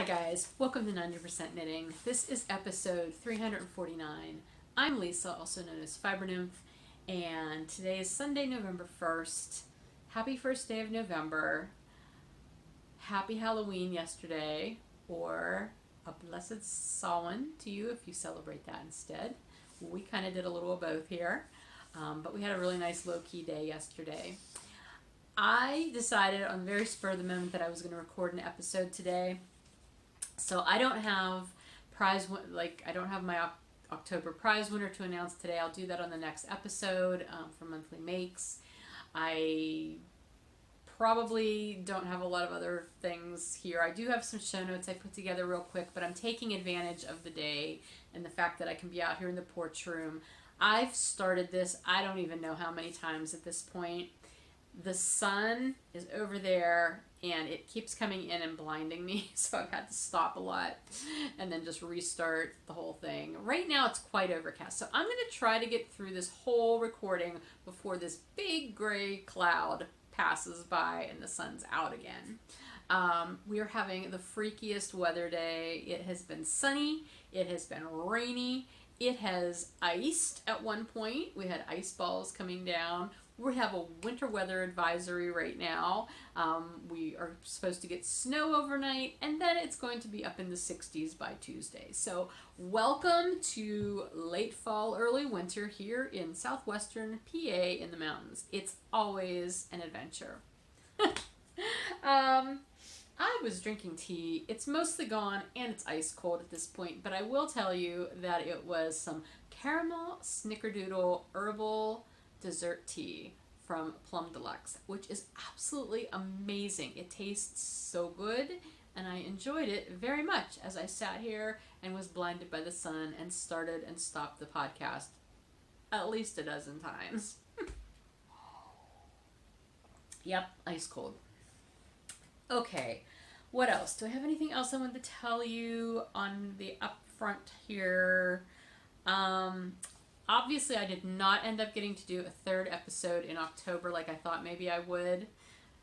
Hi guys, welcome to 90% Knitting. This is episode 349. I'm Lisa, also known as Fiber Nymph, and today is Sunday, November 1st. Happy first day of November. Happy Halloween yesterday, or a blessed Samhain to you if you celebrate that instead. We kind of did a little of both here, but we had a really nice low-key day yesterday. I decided on very spur of the moment that I was going to record an episode today. So I don't have I don't have my October prize winner to announce today. I'll do that on the next episode for monthly makes. I probably don't have a lot of other things here. I do have some show notes I put together real quick, but I'm taking advantage of the day and the fact that I can be out here in the porch room. I've started this, I don't even know how many times at this point. The sun is over there and it keeps coming in and blinding me, so I've had to stop a lot and then just restart the whole thing. Right now it's quite overcast, so I'm going to try to get through this whole recording before this big gray cloud passes by and the sun's out again. We are having the freakiest weather day. It has been sunny, it has been rainy, it has iced at one point. We had ice balls coming down. We have a winter weather advisory right now. We are supposed to get snow overnight, and then it's going to be up in the 60s by Tuesday. So welcome to late fall, early winter here in southwestern PA in the mountains. It's always an adventure. I was drinking tea. It's mostly gone and it's ice cold at this point, but I will tell you that it was some caramel snickerdoodle herbal dessert tea from Plum Deluxe, which is absolutely amazing. It tastes so good and I enjoyed it very much as I sat here and was blinded by the sun and started and stopped the podcast at least a dozen times. Yep, ice cold. Okay, what else? Do I have anything else I wanted to tell you on the upfront here? Obviously, I did not end up getting to do a third episode in October like I thought maybe I would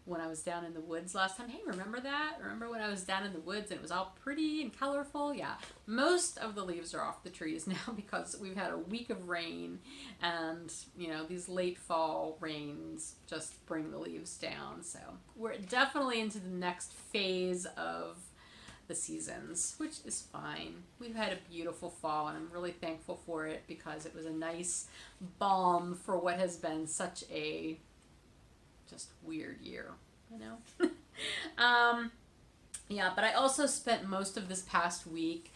when I was down in the woods last time. Hey, remember that? Remember when I was down in the woods and it was all pretty and colorful? Yeah. Most of the leaves are off the trees now because we've had a week of rain and, you know, these late fall rains just bring the leaves down. So we're definitely into the next phase of the seasons, which is fine. We've had a beautiful fall and I'm really thankful for it because it was a nice balm for what has been such a just weird year, you know. Yeah, but I also spent most of this past week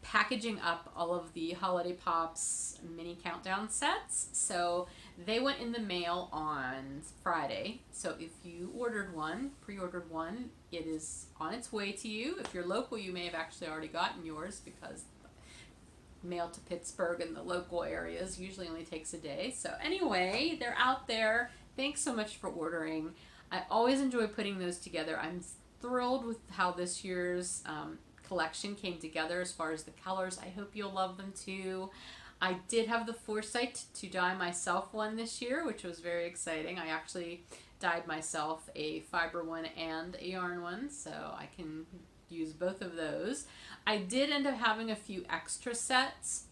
packaging up all of the Holiday Pops mini countdown sets. So they went in the mail on Friday. So if you ordered one, pre-ordered one, it is on its way to you. If you're local, you may have actually already gotten yours because mail to Pittsburgh and the local areas usually only takes a day. So anyway, they're out there. Thanks so much for ordering. I always enjoy putting those together. I'm thrilled with how this year's collection came together as far as the colors. I hope you'll love them too. I did have the foresight to dye myself one this year, which was very exciting. I actually dyed myself a fiber one and a yarn one, so I can use both of those. I did end up having a few extra sets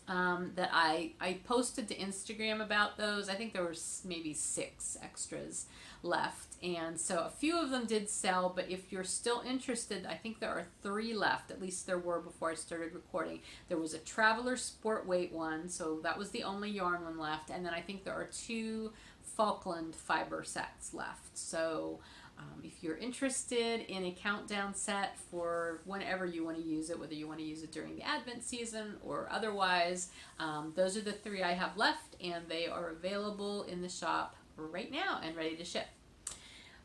that I posted to Instagram about those. I think there were maybe 6 extras left, and so a few of them did sell, but if you're still interested, I think there are 3 left. At least there were before I started recording. There was a Traveler Sport Weight one, so that was the only yarn one left, and then I think there are 2 Falkland fiber sets left. So if you're interested in a countdown set for whenever you want to use it, whether you want to use it during the Advent season or otherwise, those are the 3 I have left, and they are available in the shop right now and ready to ship.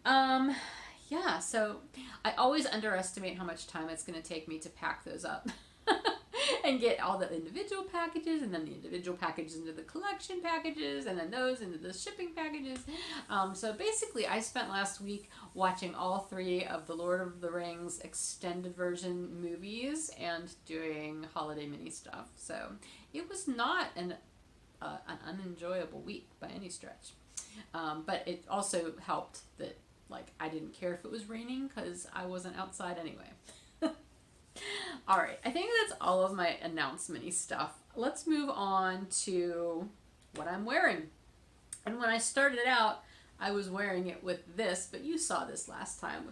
Yeah, so I always underestimate how much time it's going to take me to pack those up and get all the individual packages, and then the individual packages into the collection packages, and then those into the shipping packages. So basically I spent last week watching all 3 of the Lord of the Rings extended version movies and doing holiday mini stuff. So it was not an unenjoyable week by any stretch. But it also helped that, like, I didn't care if it was raining because I wasn't outside anyway. Alright, I think that's all of my announcement-y stuff. Let's move on to what I'm wearing. And when I started out, I was wearing it with this, but you saw this last time.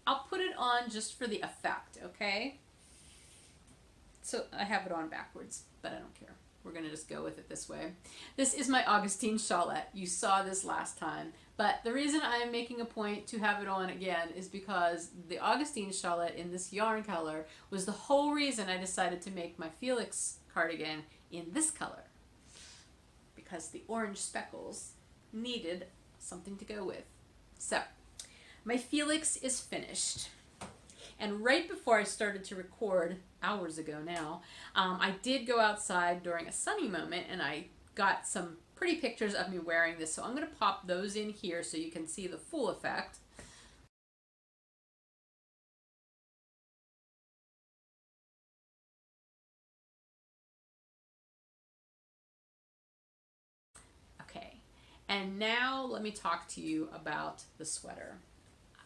I'll put it on just for the effect, okay? So I have it on backwards, but I don't care. We're going to just go with it this way. This is my Augustine shawlette. You saw this last time. But the reason I am making a point to have it on again is because the Augustine shawlette in this yarn color was the whole reason I decided to make my Felix cardigan in this color. Because the orange speckles needed something to go with. So, my Felix is finished. And right before I started to record, hours ago now, I did go outside during a sunny moment and I got some pretty pictures of me wearing this. So I'm going to pop those in here so you can see the full effect. Okay, and now let me talk to you about the sweater.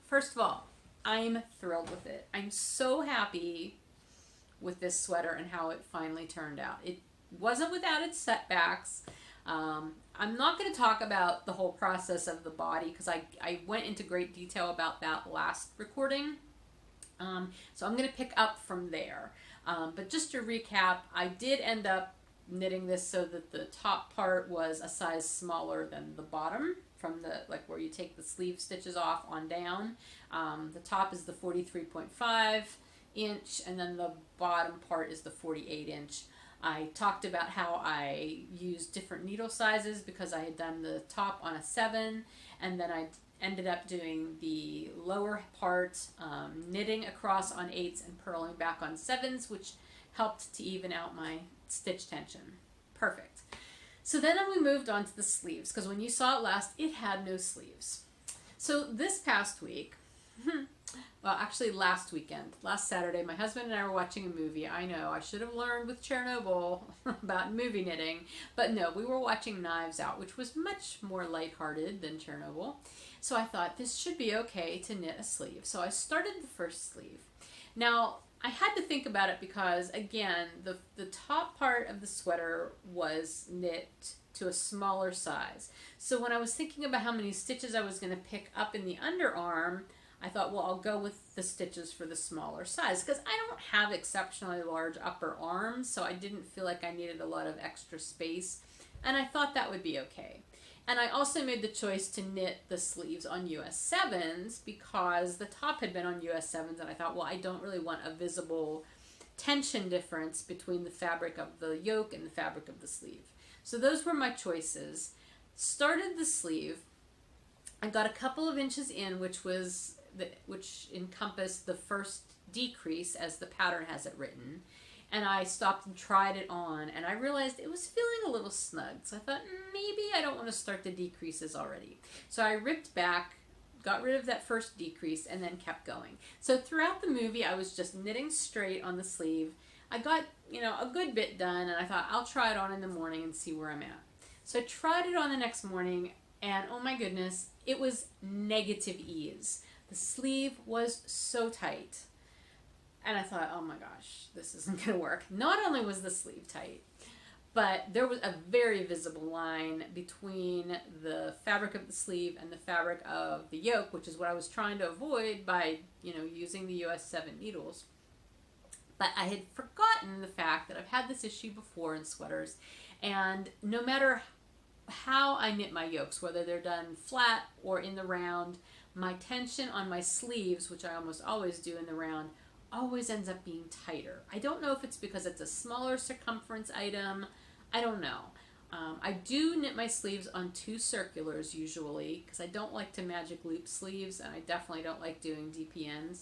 First of all, I'm thrilled with it. I'm so happy with this sweater and how it finally turned out. It wasn't without its setbacks. I'm not going to talk about the whole process of the body because I went into great detail about that last recording. So I'm going to pick up from there. But just to recap, I did end up knitting this so that the top part was a size smaller than the bottom, from the where you take the sleeve stitches off on down. The top is the 43.5 inch and then the bottom part is the 48 inch. I talked about how I used different needle sizes because I had done the top on a 7 and then I ended up doing the lower part knitting across on 8s and purling back on 7s, which helped to even out my stitch tension. Perfect. So then we moved on to the sleeves because when you saw it last, it had no sleeves. So this past week, well, actually last weekend, last Saturday, my husband and I were watching a movie. I know, I should have learned with Chernobyl about movie knitting, but no, we were watching Knives Out, which was much more lighthearted than Chernobyl. So I thought this should be okay to knit a sleeve. So I started the first sleeve. Now, I had to think about it because, again, the top part of the sweater was knit to a smaller size. So when I was thinking about how many stitches I was going to pick up in the underarm, I thought, well, I'll go with the stitches for the smaller size because I don't have exceptionally large upper arms, so I didn't feel like I needed a lot of extra space, and I thought that would be okay. And I also made the choice to knit the sleeves on US 7s because the top had been on US 7s, and I thought, well, I don't really want a visible tension difference between the fabric of the yoke and the fabric of the sleeve. So those were my choices. Started the sleeve. I got a couple of inches in, which encompassed the first decrease as the pattern has it written. And I stopped and tried it on, and I realized it was feeling a little snug. So I thought, maybe I don't want to start the decreases already. So I ripped back, got rid of that first decrease, and then kept going. So throughout the movie, I was just knitting straight on the sleeve. I got, a good bit done, and I thought, I'll try it on in the morning and see where I'm at. So I tried it on the next morning, and oh my goodness, it was negative ease. The sleeve was so tight. And I thought, oh my gosh, this isn't going to work. Not only was the sleeve tight, but there was a very visible line between the fabric of the sleeve and the fabric of the yoke, which is what I was trying to avoid by, using the US 7 needles. But I had forgotten the fact that I've had this issue before in sweaters, and no matter how I knit my yokes, whether they're done flat or in the round, my tension on my sleeves, which I almost always do in the round, always ends up being tighter. I don't know if it's because it's a smaller circumference item. I don't know. I do knit my sleeves on 2 circulars usually because I don't like to magic loop sleeves, and I definitely don't like doing DPNs.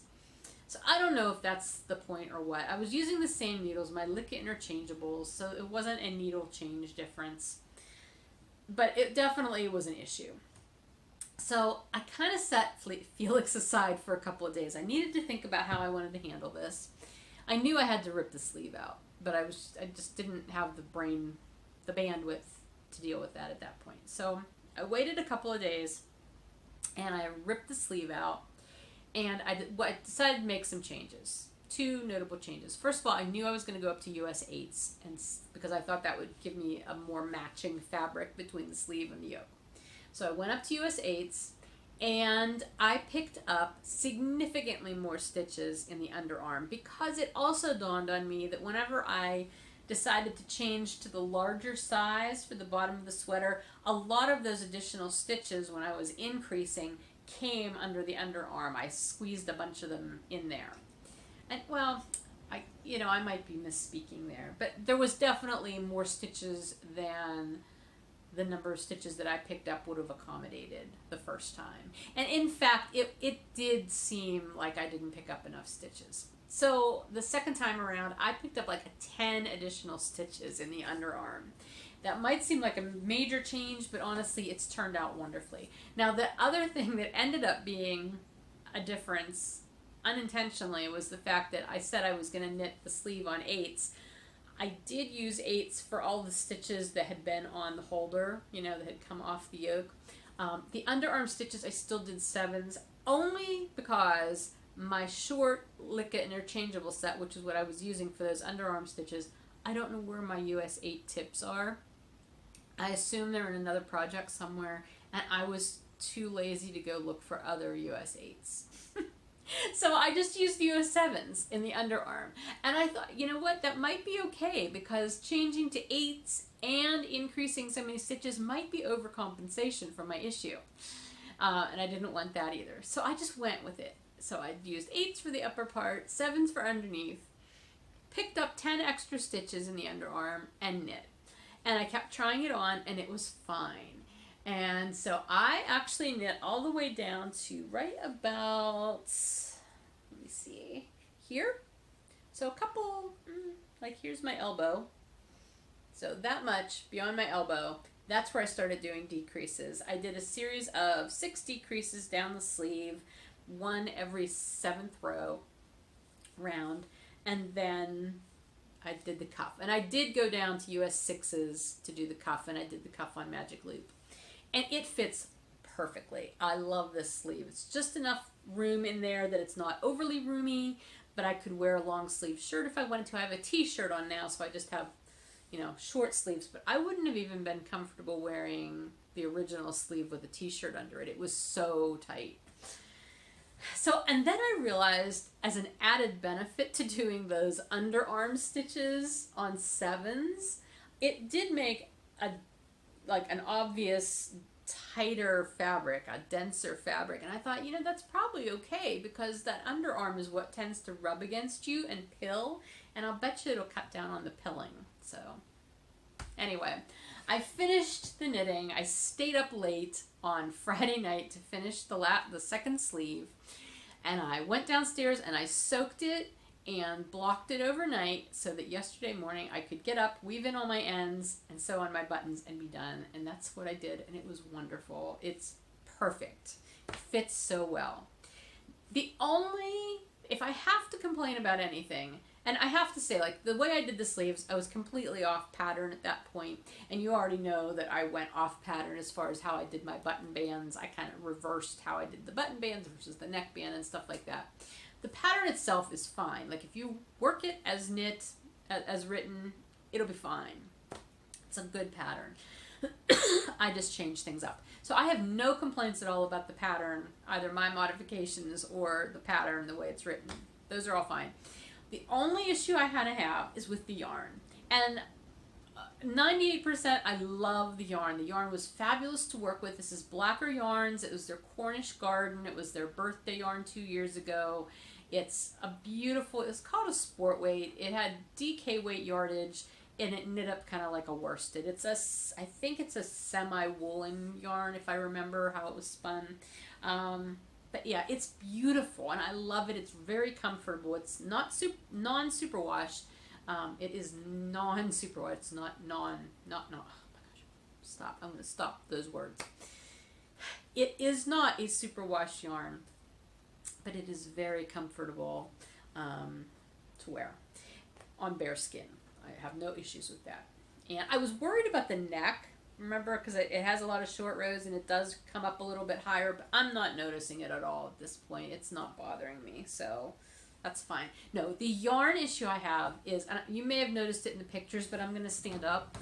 So I don't know if that's the point or what. I was using the same needles, my Lick-It interchangeables, so it wasn't a needle change difference. But it definitely was an issue. So I kind of set Felix aside for a couple of days. I needed to think about how I wanted to handle this. I knew I had to rip the sleeve out, but I just didn't have the bandwidth to deal with that at that point. So I waited a couple of days, and I ripped the sleeve out, and I decided to make some changes two notable changes. First of all, I knew I was going to go up to US 8s because I thought that would give me a more matching fabric between the sleeve and the yoke. So I went up to US 8s, and I picked up significantly more stitches in the underarm, because it also dawned on me that whenever I decided to change to the larger size for the bottom of the sweater, a lot of those additional stitches when I was increasing came under the underarm. I squeezed a bunch of them in there. And well, I might be misspeaking there, but there was definitely more stitches than the number of stitches that I picked up would have accommodated the first time. And in fact, it did seem like I didn't pick up enough stitches. So the second time around, I picked up like 10 additional stitches in the underarm. That might seem like a major change, but honestly, it's turned out wonderfully. Now, the other thing that ended up being a difference unintentionally was the fact that I said I was going to knit the sleeve on 8s. I did use 8s for all the stitches that had been on the holder, that had come off the yoke. The underarm stitches, I still did 7s, only because my short Lick-It interchangeable set, which is what I was using for those underarm stitches, I don't know where my US 8 tips are. I assume they're in another project somewhere, and I was too lazy to go look for other US 8s. So I just used US 7s in the underarm. And I thought, you know what, that might be okay, because changing to 8s and increasing so many stitches might be overcompensation for my issue. And I didn't want that either. So I just went with it. So I used 8s for the upper part, 7s for underneath, picked up 10 extra stitches in the underarm, and knit. And I kept trying it on, and it was fine. And so I actually knit all the way down to right about, let me see, here. So a couple, like here's my elbow. So that much beyond my elbow, that's where I started doing decreases. I did a series of 6 decreases down the sleeve, one every 7th row round, and then I did the cuff. And I did go down to US 6s to do the cuff, and I did the cuff on Magic Loop. And it fits perfectly. I love this sleeve. It's just enough room in there that it's not overly roomy, but I could wear a long sleeve shirt if I wanted to. I have a t-shirt on now, so I just have, short sleeves, but I wouldn't have even been comfortable wearing the original sleeve with a t-shirt under it. It was so tight. So, and then I realized, as an added benefit to doing those underarm stitches on 7s, it did make an obvious tighter fabric, a denser fabric. And I thought, that's probably okay, because that underarm is what tends to rub against you and pill, and I'll bet you it'll cut down on the pilling. So anyway, I finished the knitting. I stayed up late on Friday night to finish the second sleeve, and I went downstairs and I soaked it and blocked it overnight so that yesterday morning I could get up, weave in all my ends, and sew on my buttons and be done. And that's what I did, and it was wonderful. It's perfect. It fits so well. If I have to complain about anything, and I have to say, the way I did the sleeves, I was completely off pattern at that point, and you already know that I went off pattern as far as how I did my button bands. I kind of reversed how I did the button bands versus the neckband and stuff like that. The pattern itself is fine. If you work it as knit, as written, it'll be fine. It's a good pattern. I just changed things up. So I have no complaints at all about the pattern, either my modifications or the pattern, the way it's written. Those are all fine. The only issue I had to have is with the yarn. And 98% I love the yarn. The yarn was fabulous to work with. This is Blacker Yarns. It was their Cornish Garden. It was their birthday yarn 2 years ago. It's it's called a sport weight. It had DK weight yardage, and it knit up kind of like a worsted. I think it's a semi-woolen yarn, if I remember how it was spun. But yeah, it's beautiful, and I love it. It's very comfortable. It's not non-superwash. It is non-superwash. It's not oh my gosh. Stop. I'm going to stop those words. It is not a superwash yarn, but it is very comfortable to wear on bare skin. I have no issues with that. And I was worried about the neck, remember, because it has a lot of short rows and it does come up a little bit higher, but I'm not noticing it at all at this point. It's not bothering me, so That's fine. No, the yarn issue I have is, and you may have noticed it in the pictures, but I'm going to stand up.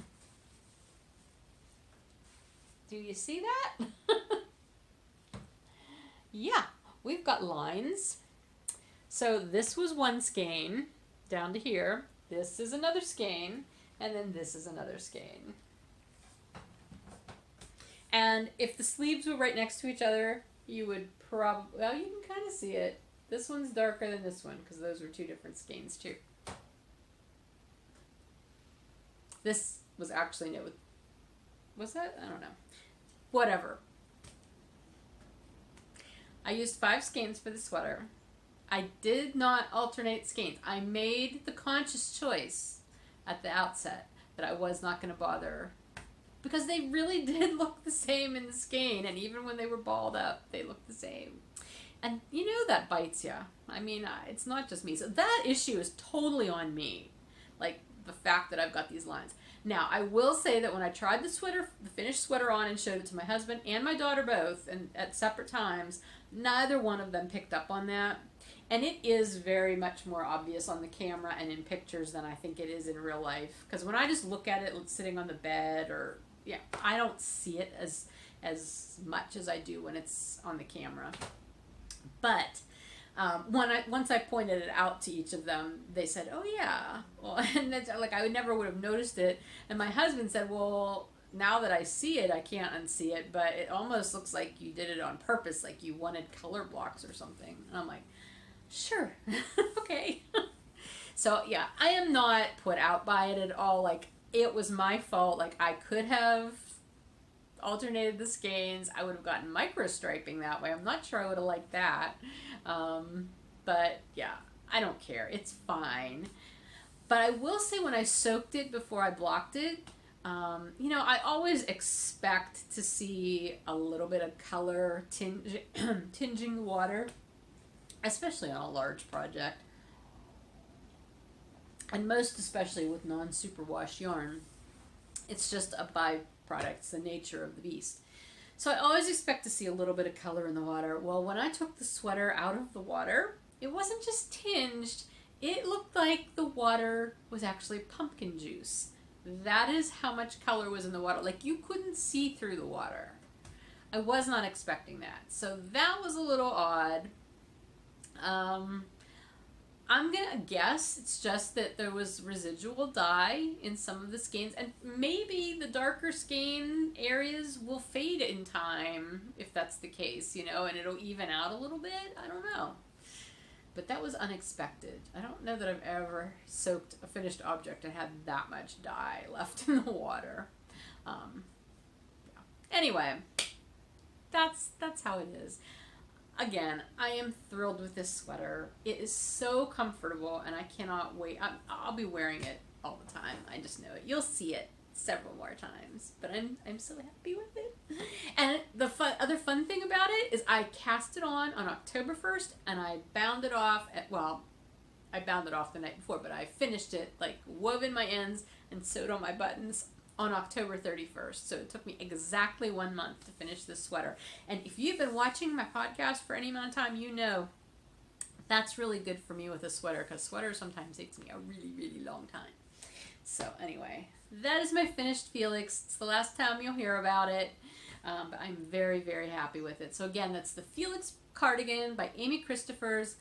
Do you see that? Yeah, we've got lines. So this was one skein down to here. This is another skein, and then this is another skein. And if the sleeves were right next to each other, you would probably, well, you can kind of see it. This one's darker than this one because those were two different skeins too. This was actually knit with, was that? I don't know. Whatever. I used 5 skeins for the sweater. I did not alternate skeins. I made the conscious choice at the outset that I was not going to bother, because they really did look the same in the skein, and even when they were balled up, they looked the same. And you know that bites ya. I mean, it's not just me. So that issue is totally on me. Like, the fact that I've got these lines. Now, I will say that when I tried the sweater, the finished sweater on and showed it to my husband and my daughter both, and at separate times, neither one of them picked up on that. And it is very much more obvious on the camera and in pictures than I think it is in real life. Because when I just look at it sitting on the bed, or, yeah, I don't see it as much as I do when it's on the camera. But once I pointed it out to each of them, they said, "Oh yeah," well, and that's, like, I never would have noticed it. And my husband said, "Well, now that I see it, I can't unsee it, but it almost looks like you did it on purpose, like you wanted color blocks or something." And I'm like, "Sure, okay." So yeah, I am not put out by it at all. Like, it was my fault. Like, I could have alternated the skeins. I would have gotten micro striping that way. I'm not sure I would have liked that. But yeah, I don't care. It's fine. But I will say, when I soaked it before I blocked it, you know, I always expect to see a little bit of color tinging the water, especially on a large project. And most especially with non-superwash yarn. It's just a byproduct. It's the nature of the beast. So I always expect to see a little bit of color in the water. Well, when I took the sweater out of the water, it wasn't just tinged. It looked like the water was actually pumpkin juice. That is how much color was in the water. Like, you couldn't see through the water. I was not expecting that. So that was a little odd. I'm going to guess it's just that there was residual dye in some of the skeins, and maybe the darker skein areas will fade in time, if that's the case, you know, and it'll even out a little bit. I don't know. But that was unexpected. I don't know that I've ever soaked a finished object and had that much dye left in the water. Yeah. Anyway, that's how it is. Again, I am thrilled with this sweater. It is so comfortable, and I cannot wait. I'll be wearing it all the time. I just know it. You'll see it several more times, but I'm so happy with it. And the other fun thing about it is I cast it on October 1st, and I bound it off I bound it off the night before, but I finished it, like, wove in my ends and sewed on my buttons on October 31st. So it took me exactly 1 month to finish this sweater. And if you've been watching my podcast for any amount of time, you know that's really good for me with a sweater, because sweater sometimes takes me a really, really long time. So anyway, that is my finished Felix. It's the last time you'll hear about it, but I'm very, very happy with it. So again, that's the Felix Cardigan by Amy Christoffers.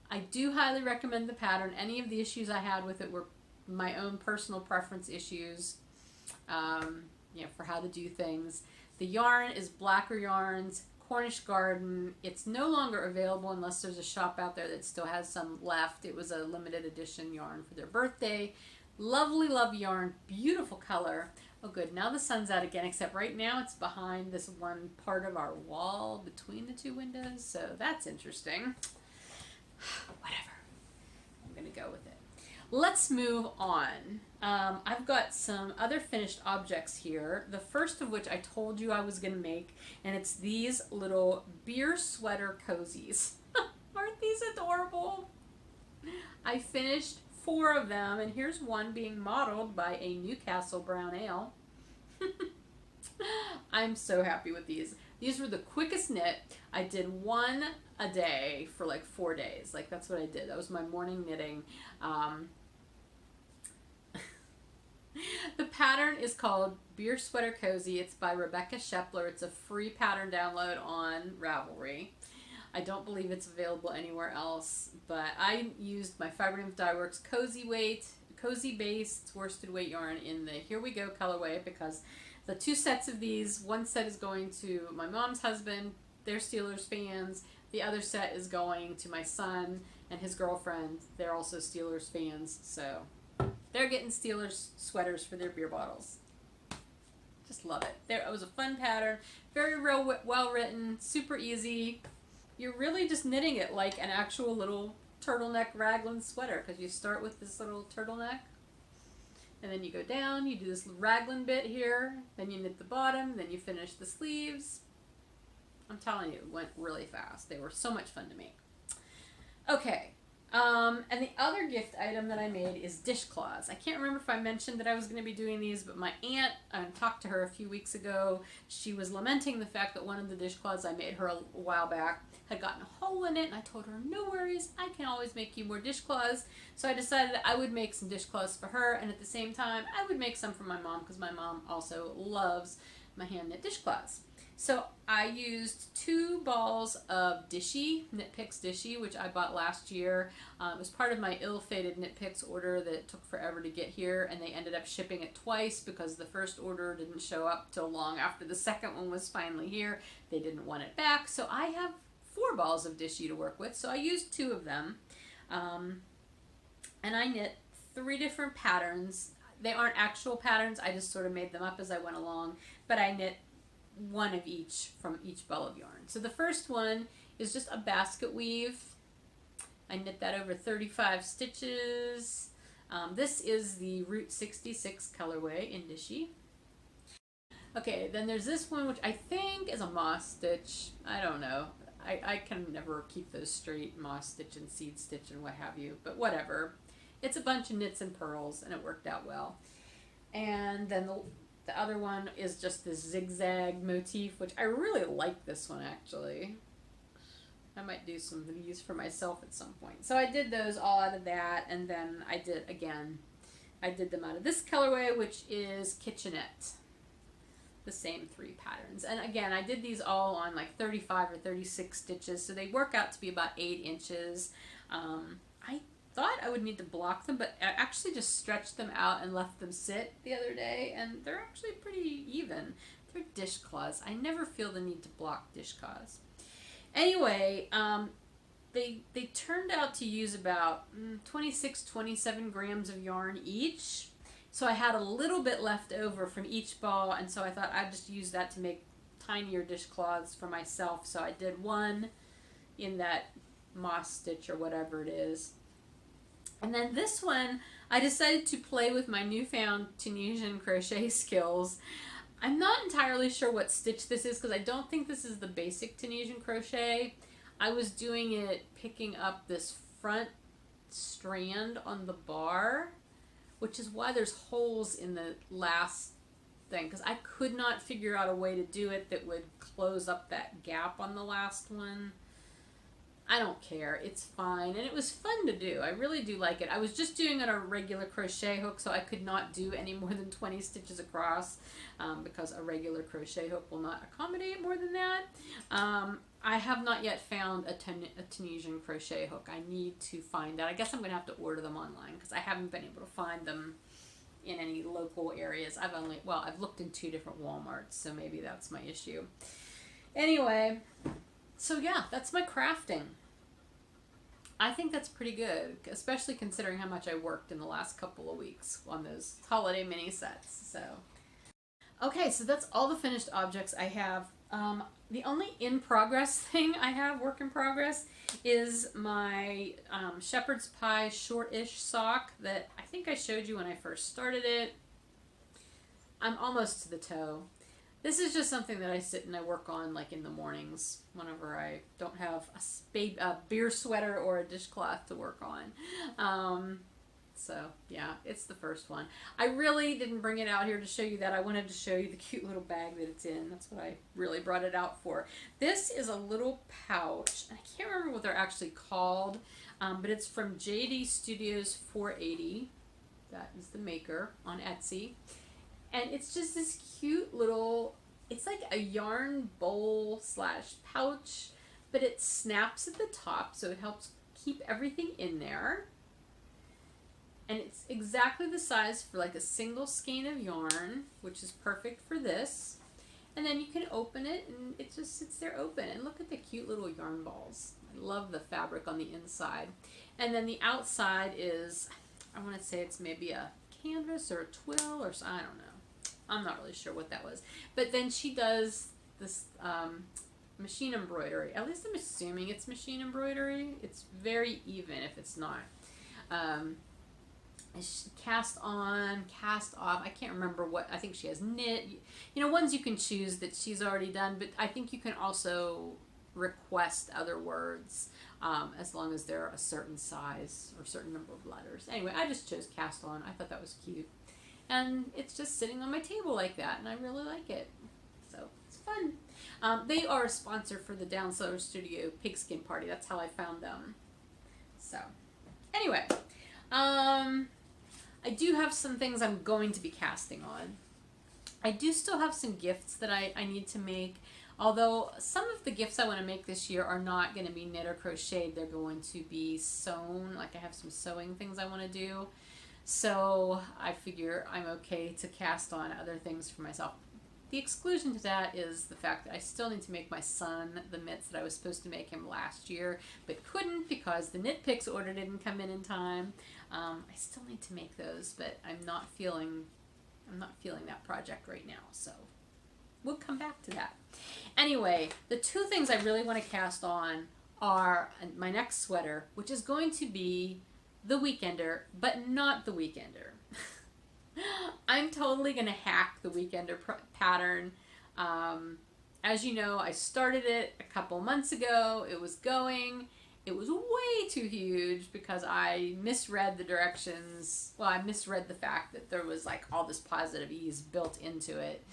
I do highly recommend the pattern. Any of the issues I had with it were my own personal preference issues. You know, for how to do things. The yarn is Blacker Yarns, Cornish Garden. It's no longer available unless there's a shop out there that still has some left. It was a limited edition yarn for their birthday. Lovely love yarn, beautiful color. Oh good, now the sun's out again, except right now it's behind this one part of our wall between the two windows, so that's interesting. Whatever, I'm gonna go with it. Let's move on. I've got some other finished objects here. The first of which I told you I was going to make, and it's these little beer sweater cozies. Aren't these adorable? I finished 4 of them, and here's one being modeled by a Newcastle brown ale. I'm so happy with these. These were the quickest knit. I did one a day for like 4 days. Like that's what I did. That was my morning knitting. The pattern is called Beer Sweater Cozy. It's by Rebecca Shepler. It's a free pattern download on Ravelry. I don't believe it's available anywhere else, but I used my Fiber Nymph Dye Works Cozy based worsted weight yarn in the Here We Go colorway, because the 2 sets of these, one set is going to my mom's husband, they're Steelers fans. The other set is going to my son and his girlfriend. They're also Steelers fans, so they're getting Steelers sweaters for their beer bottles. Just love it. It was a fun pattern, very well written, super easy. You're really just knitting it like an actual little turtleneck raglan sweater, because you start with this little turtleneck, and then you go down, you do this raglan bit here, then you knit the bottom, then you finish the sleeves. I'm telling you, it went really fast. They were so much fun to make. Okay. And the other gift item that I made is dishcloths. I can't remember if I mentioned that I was going to be doing these, but my aunt, I talked to her a few weeks ago. She was lamenting the fact that one of the dishcloths I made her a while back had gotten a hole in it, and I told her, no worries, I can always make you more dishcloths. So I decided that I would make some dishcloths for her, and at the same time, I would make some for my mom, because my mom also loves my hand knit dishcloths. So I used 2 balls of Dishie, Knit Picks Dishie, which I bought last year. It was part of my ill-fated Knit Picks order that took forever to get here, and they ended up shipping it twice because the first order didn't show up till long after the second one was finally here. They didn't want it back, so I have 4 balls of Dishie to work with, so I used 2 of them. And I knit 3 different patterns. They aren't actual patterns, I just sort of made them up as I went along, but I knit 1 of each from each ball of yarn. So the first one is just a basket weave. I knit that over 35 stitches. This is the Route 66 colorway in Dishie. Okay, then there's this one, which I think is a moss stitch. I don't know. I can never keep those straight, moss stitch and seed stitch and what have you, but whatever. It's a bunch of knits and purls, and it worked out well. And then the other one is just this zigzag motif, which I really like this one, actually. I might do some of these for myself at some point. So I did those all out of that, and then I did them out of this colorway, which is Kitchenette. The same 3 patterns. And again, I did these all on like 35 or 36 stitches, so they work out to be about 8 inches. I thought I would need to block them, but I actually just stretched them out and left them sit the other day, and they're actually pretty even. They're dishcloths. I never feel the need to block dishcloths. Anyway, they turned out to use about 26-27 grams of yarn each. So I had a little bit left over from each ball, and so I thought I'd just use that to make tinier dishcloths for myself. So I did 1 in that moss stitch or whatever it is. And then this one, I decided to play with my newfound Tunisian crochet skills. I'm not entirely sure what stitch this is, because I don't think this is the basic Tunisian crochet. I was doing it picking up this front strand on the bar, which is why there's holes in the last thing, because I could not figure out a way to do it that would close up that gap on the last one. I don't care. It's fine. And it was fun to do. I really do like it. I was just doing it on a regular crochet hook, so I could not do any more than 20 stitches across, because a regular crochet hook will not accommodate more than that. I have not yet found a Tunisian crochet hook. I need to find that. I guess I'm going to have to order them online, because I haven't been able to find them in any local areas. I've looked in 2 different Walmarts, so maybe that's my issue. Anyway, so yeah, that's my crafting. I think that's pretty good, especially considering how much I worked in the last couple of weeks on those holiday mini sets. So, okay, so that's all the finished objects I have. The only in-progress thing I have, work in progress, is my shepherd's pie short-ish sock that I think I showed you when I first started it. I'm almost to the toe. This is just something that I sit and I work on like in the mornings whenever I don't have a beer sweater or a dishcloth to work on. So yeah, it's the first one. I really didn't bring it out here to show you that. I wanted to show you the cute little bag that it's in. That's what I really brought it out for. This is a little pouch. I can't remember what they're actually called, but it's from JD Studios 480. That is the maker on Etsy. And it's just this cute little, it's like a yarn bowl slash pouch, but it snaps at the top, so it helps keep everything in there. And it's exactly the size for like a single skein of yarn, which is perfect for this. And then you can open it and it just sits there open. And look at the cute little yarn balls. I love the fabric on the inside. And then the outside is, I want to say it's maybe a canvas or a twill or I don't know. I'm not really sure what that was. But then she does this machine embroidery. At least I'm assuming it's machine embroidery. It's very even if it's not. Cast on, cast off. I can't remember what. I think she has knit. You know, ones you can choose that she's already done, but I think you can also request other words as long as they're a certain size or a certain number of letters. Anyway, I just chose cast on. I thought that was cute. And it's just sitting on my table like that, and I really like it. So it's fun. They are a sponsor for the Down Cellar Studio Pigskin Party. That's how I found them. So anyway, I do have some things I'm going to be casting on. I do still have some gifts that I need to make, although some of the gifts I want to make this year are not going to be knit or crocheted. They're going to be sewn. Like I have some sewing things I want to do. So I figure I'm okay to cast on other things for myself. The exclusion to that is the fact that I still need to make my son the mitts that I was supposed to make him last year, but couldn't because the Knit Picks order didn't come in time. I still need to make those, but I'm not feeling that project right now, so we'll come back to that. Anyway, the two things I really want to cast on are my next sweater, which is going to be the Weekender, but not the Weekender. I'm totally going to hack the Weekender pattern. As you know, I started it a couple months ago. It was going. It was way too huge because I misread the directions. Well, I misread the fact that there was like all this positive ease built into it,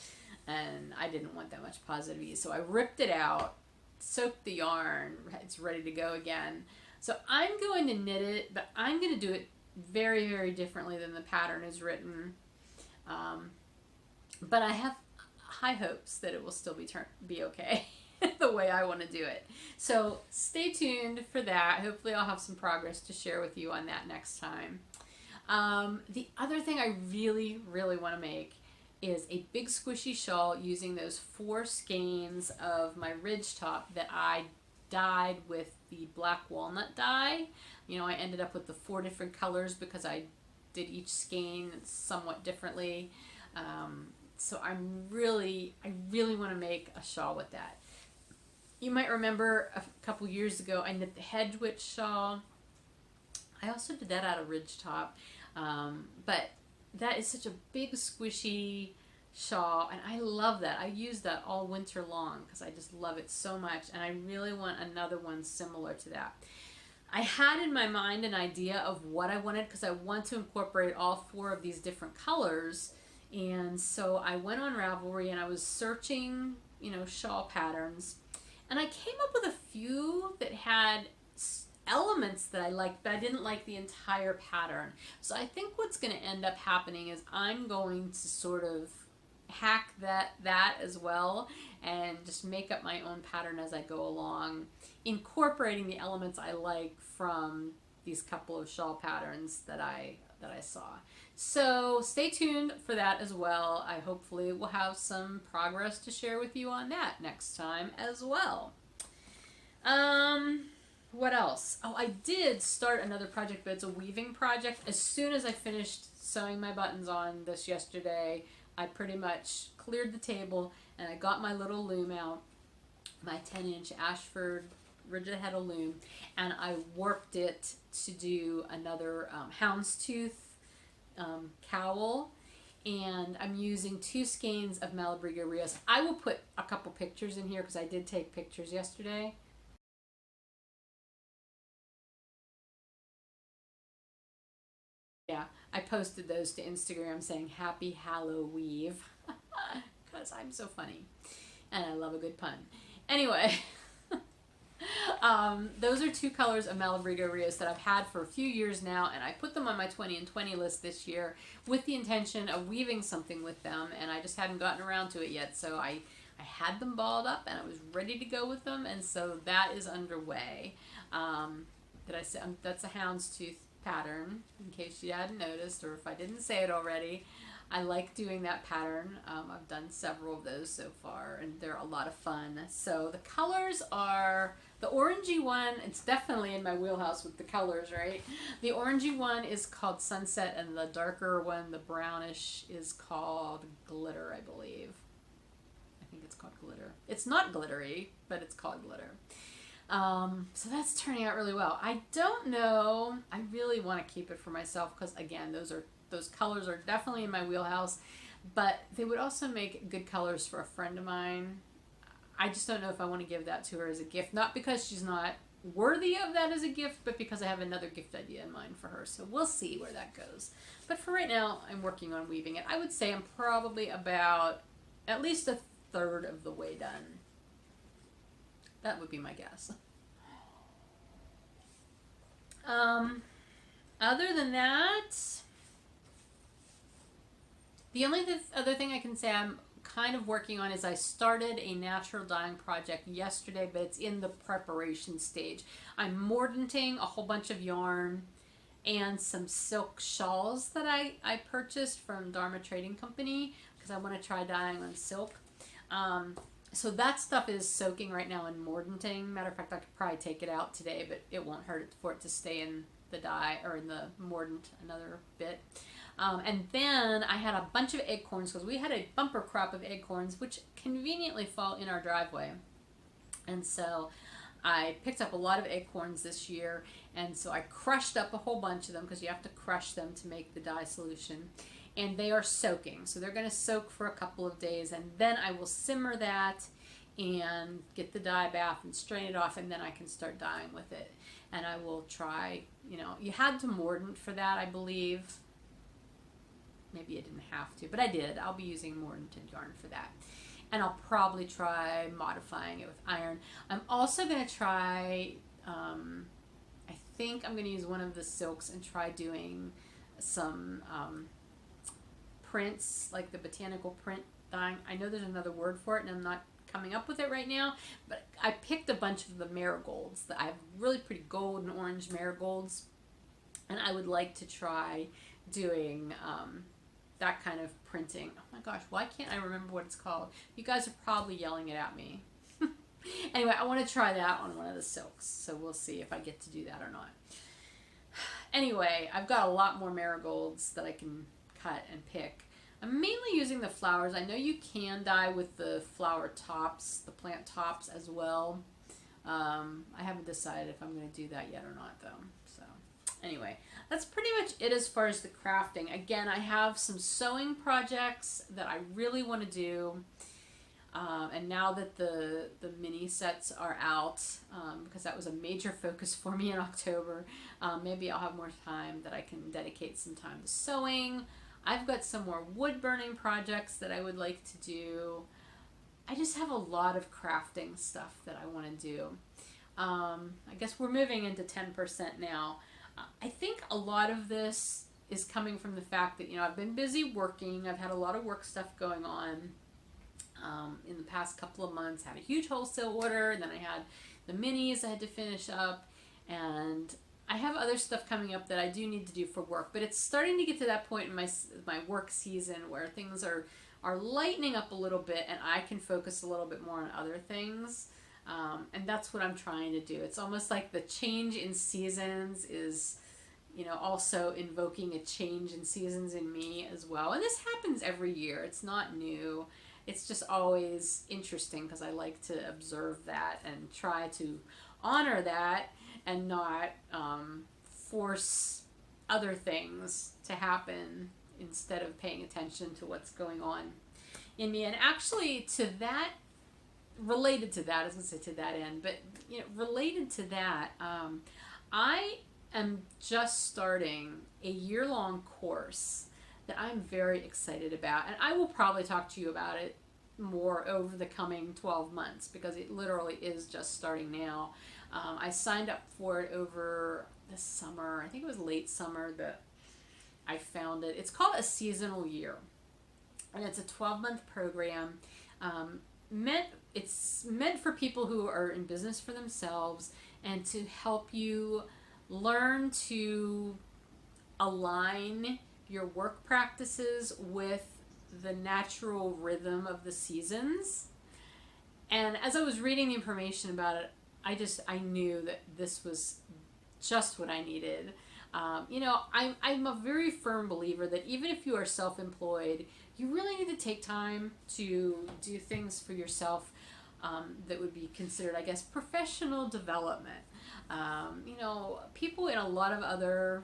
and I didn't want that much positive ease. So I ripped it out, soaked the yarn. It's ready to go again. So I'm going to knit it, but I'm going to do it very, very differently than the pattern is written. But I have high hopes that it will still be okay the way I want to do it. So stay tuned for that. Hopefully I'll have some progress to share with you on that next time. The other thing I really, really want to make is a big squishy shawl using those 4 skeins of my ridge top that I dyed with the black walnut dye. You know, I ended up with the 4 different colors because I did each skein somewhat differently. So I really want to make a shawl with that. You might remember a couple years ago I knit the Hedge Witch shawl. I also did that out of ridge top. But that is such a big squishy shawl, and I love that. I use that all winter long because I just love it so much, and I really want another one similar to that. I had in my mind an idea of what I wanted because I want to incorporate all 4 of these different colors, and so I went on Ravelry and I was searching, you know, shawl patterns, and I came up with a few that had elements that I liked, but I didn't like the entire pattern. So I think what's going to end up happening is I'm going to sort of hack that as well and just make up my own pattern as I go along, incorporating the elements I like from these couple of shawl patterns that I saw. So stay tuned for that as well. I hopefully will have some progress to share with you on that next time as well. What else? Oh, I did start another project, but it's a weaving project. As soon as I finished sewing my buttons on this yesterday, I pretty much cleared the table and I got my little loom out, my 10-inch Ashford rigid head loom, and I warped it to do another houndstooth cowl, and I'm using 2 skeins of Malabrigo Rios. I will put a couple pictures in here because I did take pictures yesterday. Yeah, I posted those to Instagram saying Happy Halloween because I'm so funny and I love a good pun. Anyway, those are two colors of Malabrigo Rios that I've had for a few years now, and I put them on my 20 and 20 list this year with the intention of weaving something with them, and I just hadn't gotten around to it yet, so I had them balled up and I was ready to go with them, and so that is underway. Did I say that's a houndstooth pattern, in case you hadn't noticed, or if I didn't say it already. I like doing that pattern. I've done several of those so far, and they're a lot of fun. So the colors are, the orangey one, it's definitely in my wheelhouse with the colors, right? The orangey one is called Sunset, and the darker one, the brownish, is called Glitter, I believe. I think it's called Glitter. It's not glittery, but it's called Glitter. So that's turning out really well. I don't know. I really want to keep it for myself because, again, those colors are definitely in my wheelhouse, but they would also make good colors for a friend of mine. I just don't know if I want to give that to her as a gift, not because she's not worthy of that as a gift, but because I have another gift idea in mind for her. So we'll see where that goes. But for right now, I'm working on weaving it. I would say I'm probably about at least a third of the way done. That would be my guess. Other than that, the only other thing I can say I'm kind of working on is I started a natural dyeing project yesterday, but it's in the preparation stage. I'm mordanting a whole bunch of yarn and some silk shawls that I purchased from Dharma Trading Company because I want to try dyeing on silk. So that stuff is soaking right now in mordanting. Matter of fact, I could probably take it out today, but it won't hurt for it to stay in the dye or in the mordant another bit. And then I had a bunch of acorns because we had a bumper crop of acorns which conveniently fall in our driveway. And so I picked up a lot of acorns this year, and so I crushed up a whole bunch of them because you have to crush them to make the dye solution. And they are soaking, so they're going to soak for a couple of days, and then I will simmer that and get the dye bath and strain it off, and then I can start dyeing with it. And I will try, you had to mordant for that, I believe. Maybe I didn't have to, but I did. I'll be using mordanted yarn for that. And I'll probably try modifying it with iron. I'm also going to try, I think I'm going to use one of the silks and try doing some prints, like the botanical print dyeing. I know there's another word for it, and I'm not coming up with it right now, but I picked a bunch of the marigolds. I have really pretty gold and orange marigolds, and I would like to try doing that kind of printing. Oh my gosh, why can't I remember what it's called? You guys are probably yelling it at me. Anyway, I want to try that on one of the silks, so we'll see if I get to do that or not. Anyway, I've got a lot more marigolds that I can cut and pick. I'm mainly using the flowers. I know you can dye with the flower tops, the plant tops as well. I haven't decided if I'm going to do that yet or not, though. So anyway, that's pretty much it as far as the crafting. Again, I have some sewing projects that I really want to do. And now that the mini sets are out, because that was a major focus for me in October, maybe I'll have more time that I can dedicate some time to sewing. I've got some more wood burning projects that I would like to do. I just have a lot of crafting stuff that I want to do. I guess we're moving into 10% now. I think a lot of this is coming from the fact that, I've been busy working. I've had a lot of work stuff going on in the past couple of months. Had a huge wholesale order, and then I had the minis I had to finish up, and I have other stuff coming up that I do need to do for work, but it's starting to get to that point in my work season where things are lightening up a little bit, and I can focus a little bit more on other things, and that's what I'm trying to do. It's almost like the change in seasons is, also invoking a change in seasons in me as well, and this happens every year. It's not new. It's just always interesting because I like to observe that and try to honor that and not force other things to happen instead of paying attention to what's going on in me. And actually related to that, I was going to say to that end, but related to that, I am just starting a year-long course that I'm very excited about, and I will probably talk to you about it more over the coming 12 months because it literally is just starting now. I signed up for it over the summer. I think it was late summer that I found it. It's called A Seasonal Year, and it's a 12-month program. It's meant for people who are in business for themselves and to help you learn to align your work practices with the natural rhythm of the seasons. And as I was reading the information about it, I knew that this was just what I needed. I'm a very firm believer that even if you are self-employed, you really need to take time to do things for yourself that would be considered, I guess, professional development. People in a lot of other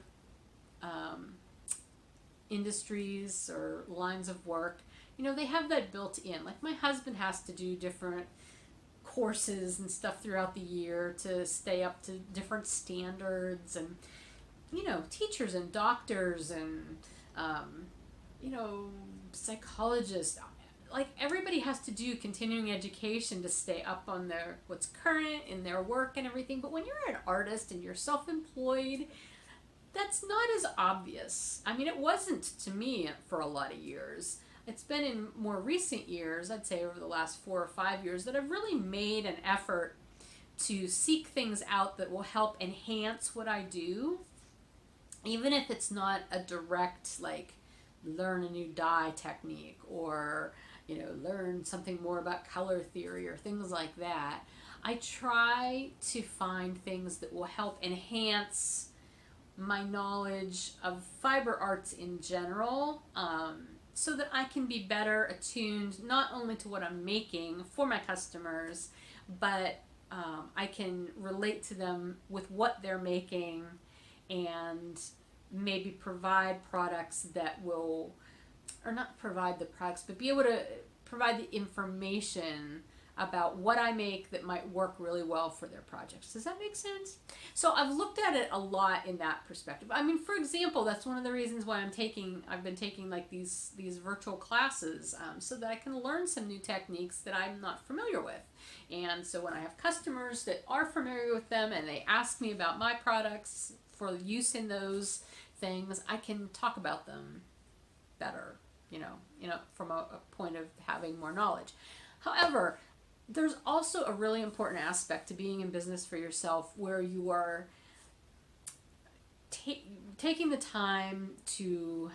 industries or lines of work, they have that built in. Like my husband has to do different courses and stuff throughout the year to stay up to different standards, and teachers and doctors and psychologists, like everybody has to do continuing education to stay up on what's current in their work and everything. But when you're an artist and you're self-employed, that's not as obvious. I mean, it wasn't to me for a lot of years. It's been in more recent years, I'd say over the last 4 or 5 years, that I've really made an effort to seek things out that will help enhance what I do, even if it's not a direct, like, learn a new dye technique or, learn something more about color theory or things like that. I try to find things that will help enhance my knowledge of fiber arts in general, so that I can be better attuned not only to what I'm making for my customers, but I can relate to them with what they're making and maybe provide products that will, or not provide the products, but be able to provide the information about what I make that might work really well for their projects. Does that make sense? So I've looked at it a lot in that perspective. I mean, for example, that's one of the reasons why I've been taking like these virtual classes, so that I can learn some new techniques that I'm not familiar with. And so when I have customers that are familiar with them and they ask me about my products for use in those things, I can talk about them better, from a point of having more knowledge. However, there's also a really important aspect to being in business for yourself where you are taking the time to,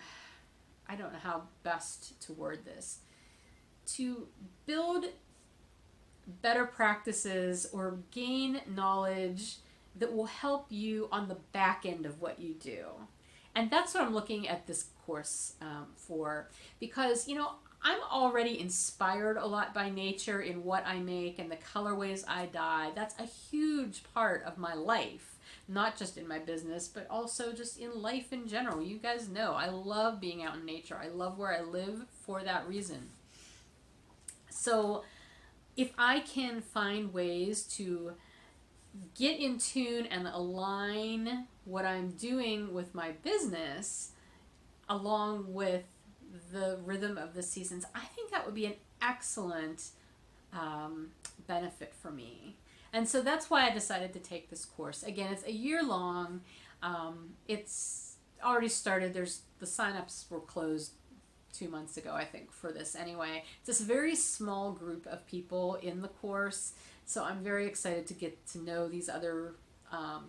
I don't know how best to word this, to build better practices or gain knowledge that will help you on the back end of what you do. And that's what I'm looking at this course for, because, I'm already inspired a lot by nature in what I make and the colorways I dye. That's a huge part of my life, not just in my business, but also just in life in general. You guys know I love being out in nature. I love where I live for that reason. So if I can find ways to get in tune and align what I'm doing with my business along with the rhythm of the seasons, I think that would be an excellent benefit for me. And so that's why I decided to take this course. Again, it's a year long. It's already started. The signups were closed 2 months ago, I think, for this anyway. It's this very small group of people in the course, so I'm very excited to get to know these other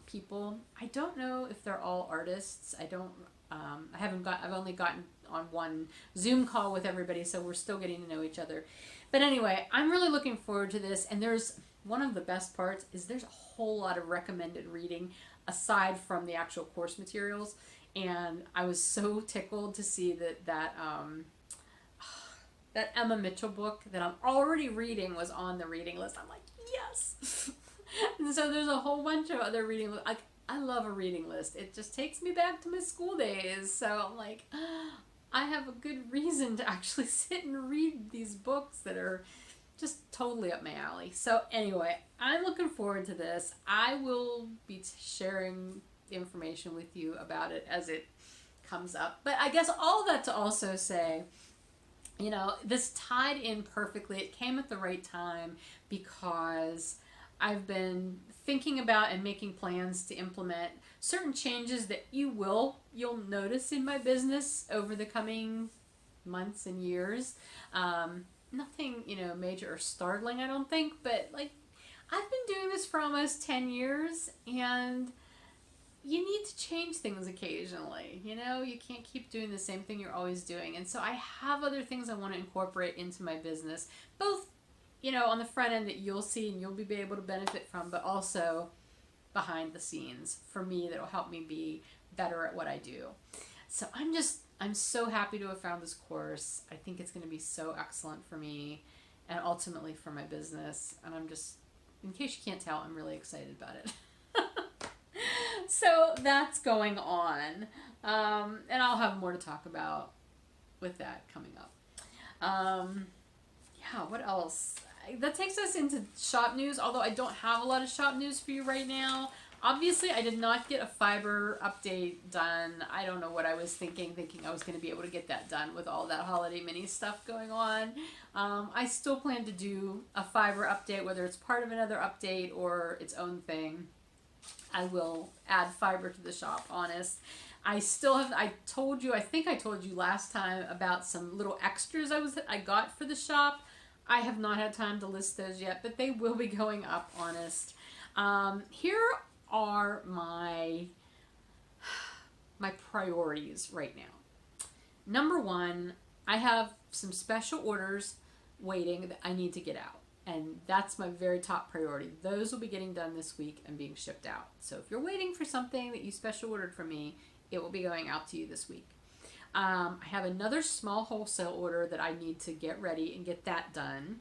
people. I don't know if they're all artists. I've only gotten on one Zoom call with everybody, so we're still getting to know each other. But anyway, I'm really looking forward to this, and there's one of the best parts is there's a whole lot of recommended reading aside from the actual course materials, and I was so tickled to see that Emma Mitchell book that I'm already reading was on the reading list. I'm like, yes! And so there's a whole bunch of other reading lists. I love a reading list. It just takes me back to my school days. So I'm like, I have a good reason to actually sit and read these books that are just totally up my alley. So anyway, I'm looking forward to this. I will be sharing information with you about it as it comes up. But I guess all that to also say, you know, this tied in perfectly. It came at the right time because I've been thinking about and making plans to implement certain changes that you'll notice in my business over the coming months and years. Nothing, you know, major or startling, I don't think, but like, I've been doing this for almost 10 years, and you need to change things occasionally. You know, you can't keep doing the same thing you're always doing. And so I have other things I want to incorporate into my business, both, you know, on the front end that you'll see and you'll be able to benefit from, but also behind the scenes for me that will help me be better at what I do. So I'm so happy to have found this course. I think it's going to be so excellent for me and ultimately for my business. And I'm just, in case you can't tell, I'm really excited about it. So that's going on. And I'll have more to talk about with that coming up. Yeah, what else? That takes us into shop news, although I don't have a lot of shop news for you right now. Obviously, I did not get a fiber update done. I don't know what I was thinking I was going to be able to get that done with all that holiday mini stuff going on. I still plan to do a fiber update, whether it's part of another update or its own thing. I will add fiber to the shop, honest. I think I told you last time about some little extras I got for the shop. I have not had time to list those yet, but they will be going up, honest. Here are my priorities right now. Number one, I have some special orders waiting that I need to get out. And that's my very top priority. Those will be getting done this week and being shipped out. So if you're waiting for something that you special ordered from me, it will be going out to you this week. I have another small wholesale order that I need to get ready and get that done.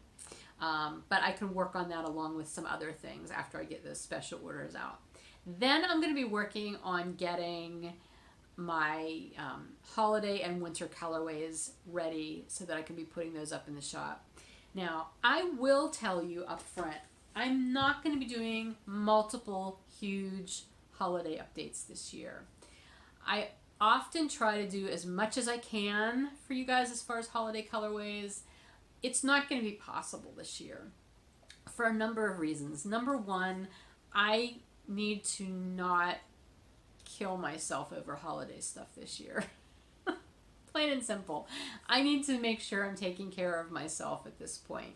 But I can work on that along with some other things after I get those special orders out. Then I'm going to be working on getting my holiday and winter colorways ready so that I can be putting those up in the shop. Now, I will tell you up front, I'm not going to be doing multiple huge holiday updates this year. I often try to do as much as I can for you guys as far as holiday colorways. It's not going to be possible this year for a number of reasons. Number one, I need to not kill myself over holiday stuff this year. Plain and simple. I need to make sure I'm taking care of myself at this point.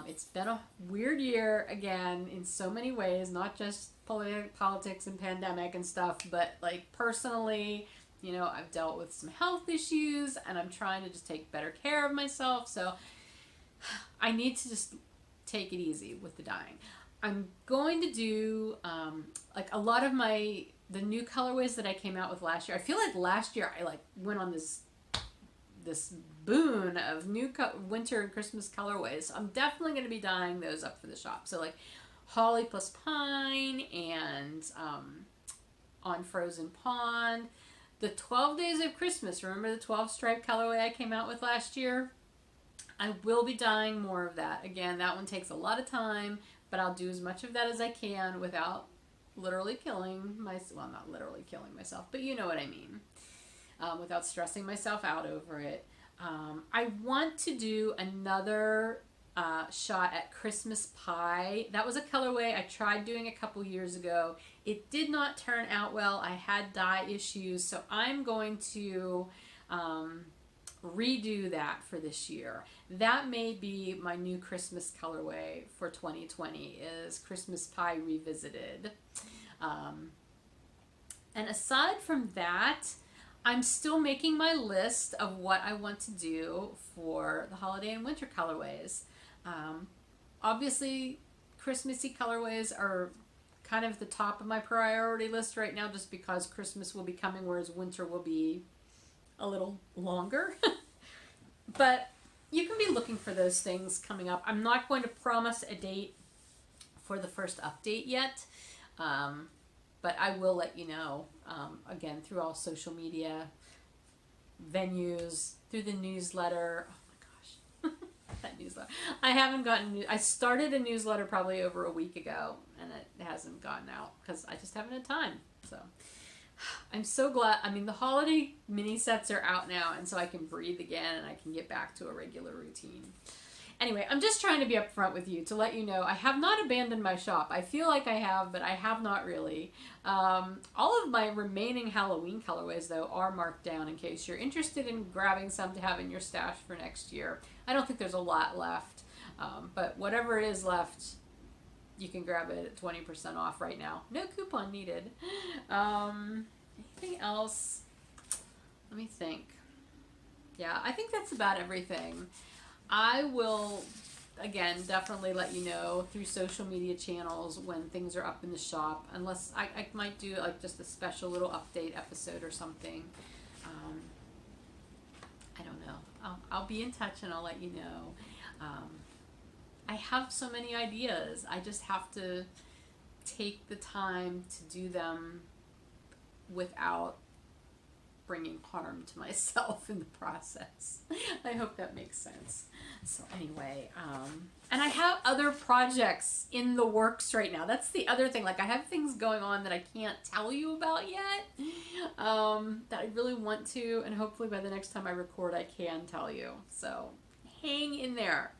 It's been a weird year, again, in so many ways, not just politics and pandemic and stuff, but like personally, you know, I've dealt with some health issues and I'm trying to just take better care of myself. So I need to just take it easy with the dyeing. I'm going to do like a lot of the new colorways that I came out with last year. I feel like last year I like went on this boon of new winter and Christmas colorways. So I'm definitely going to be dyeing those up for the shop. So like Holly plus Pine and on Frozen Pond. The 12 Days of Christmas. Remember the 12 stripe colorway I came out with last year? I will be dyeing more of that. Again, that one takes a lot of time, but I'll do as much of that as I can without literally killing myself. Well, not literally killing myself, but you know what I mean. Without stressing myself out over it. I want to do another shot at Christmas Pie. That was a colorway I tried doing a couple years ago. It did not turn out well. I had dye issues, so I'm going to redo that for this year. That may be my new Christmas colorway for 2020 is Christmas Pie Revisited. And aside from that, I'm still making my list of what I want to do for the holiday and winter colorways. Obviously, Christmassy colorways are kind of the top of my priority list right now just because Christmas will be coming, whereas winter will be a little longer. But you can be looking for those things coming up. I'm not going to promise a date for the first update yet, but I will let you know, again, through all social media venues, through the newsletter. Oh my gosh. that newsletter. I haven't gotten. I started a newsletter probably over a week ago, and it hasn't gotten out because I just haven't had time. So I'm so glad. I mean, the holiday mini sets are out now, and so I can breathe again, and I can get back to a regular routine. Anyway, I'm just trying to be upfront with you to let you know I have not abandoned my shop. I feel like I have, but I have not really. All of my remaining Halloween colorways, though, are marked down in case you're interested in grabbing some to have in your stash for next year. I don't think there's a lot left, but whatever is left, you can grab it at 20% off right now. No coupon needed. Anything else? Let me think. Yeah, I think that's about everything. I will, again, definitely let you know through social media channels when things are up in the shop, unless I might do like just a special little update episode or something. I don't know. I'll be in touch and I'll let you know. I have so many ideas. I just have to take the time to do them without bringing harm to myself in the process. I hope that makes sense. So anyway, and I have other projects in the works right now. That's the other thing. Like I have things going on that I can't tell you about yet, that I really want to, and hopefully by the next time I record, I can tell you. So hang in there.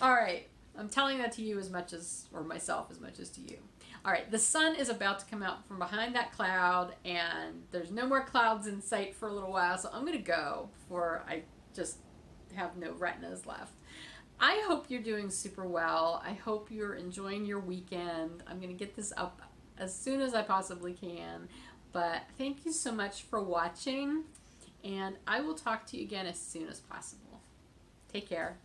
All right. I'm telling that to you as much as, or myself as much as to you. All right, the sun is about to come out from behind that cloud, and there's no more clouds in sight for a little while, so I'm going to go before I just have no retinas left. I hope you're doing super well. I hope you're enjoying your weekend. I'm going to get this up as soon as I possibly can, but thank you so much for watching, and I will talk to you again as soon as possible. Take care.